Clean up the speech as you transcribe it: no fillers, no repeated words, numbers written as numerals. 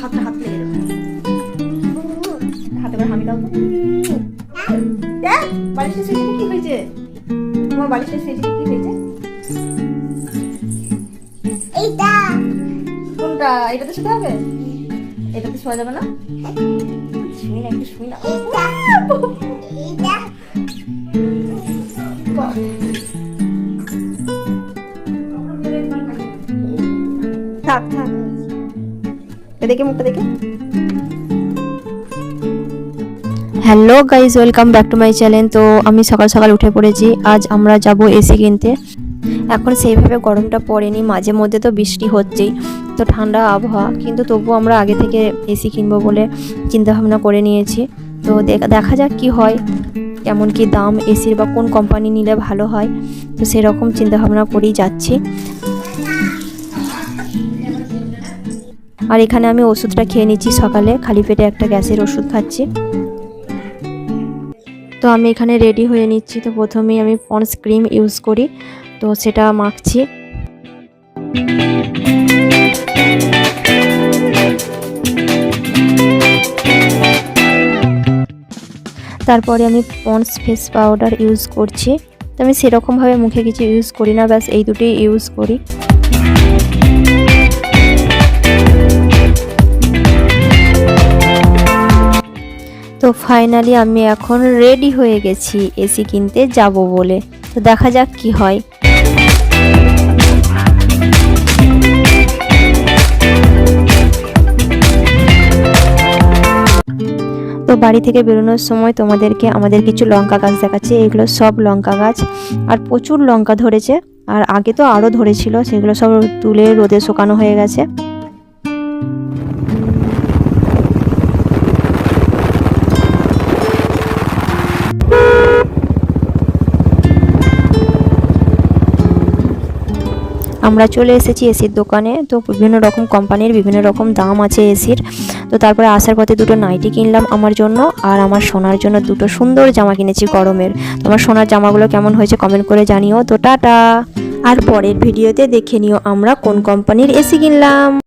হাতটা হাত লেগে যাবে, হাতে করে হামি দাও তো। বালিশের সেজে কি হয়েছে তোমার? বালিশের সেজে কি হয়েছে? এইটা কোনটা? এটাতে শুতে হবে? এটাতে শোয়া যাবে না? শুই না, একটু শুই না। থাক থাক, দেখে মুখটা দেখে। Hello guys, welcome back to my channel. তো আমি সকাল সকাল উঠে পড়েছি। আজ আমরা যাব এসি কিনতে। এখন সেইভাবে গরমটা পড়েনি, মাঝে মধ্যে তো বৃষ্টি হচ্ছেই, তো ঠান্ডা আবহাওয়া, কিন্তু তবুও আমরা আগে থেকে এসি কিনবো বলে চিন্তাভাবনা করে নিয়েছি। তো দেখা যাক কি হয়, কেমন কি দাম এসির, বা কোন কোম্পানি নিলে ভালো হয়। তো সেরকম চিন্তাভাবনা করেই যাচ্ছি। আর এখানে আমি ওষুধটা খেয়ে নিচ্ছি সকালে, খালি পেটে একটা গ্যাসের ওষুধ খাচ্ছি। তো আমি এখানে রেডি হয়ে নিচ্ছি। তো প্রথমেই আমি পন্ডস ক্রিম ইউজ করি, তো সেটা মাখছি। তারপরে আমি পন্ডস ফেস পাউডার ইউজ করছি। তো আমি সেরকমভাবে মুখে কিছু ইউজ করি না, ব্যাস এই দুটোই ইউজ করি। তো ফাইনালি আমি এখন রেডি হয়ে গেছি এসি কিনতে যাব বলে। তো দেখা যাক কি হয়। তো বাড়ি থেকে বেরোনোর সময় তোমাদেরকে আমাদের কিছু লঙ্কা গাছ দেখাচ্ছি। এগুলো সব লঙ্কা গাছ, আর প্রচুর লঙ্কা ধরেছে। আর আগে তো আরও ধরেছিল, সেগুলো সব তুলে রোদে শুকানো হয়ে গেছে। আমরা চলে এসেছি এসির দোকানে। তো বিভিন্ন রকম কোম্পানির বিভিন্ন রকম দাম আছে এসির। তো তারপরে আসার পথে দুটো নাইটি কিনলাম আমার জন্য, আর আমার সোনার জন্য দুটো সুন্দর জামা কিনেছি গরমের। তোমার সোনার জামাগুলো কেমন হয়েছে কমেন্ট করে জানিও। তো টাটা, আর পরের ভিডিওতে দেখে নিও আমরা কোন কোম্পানির এসি কিনলাম।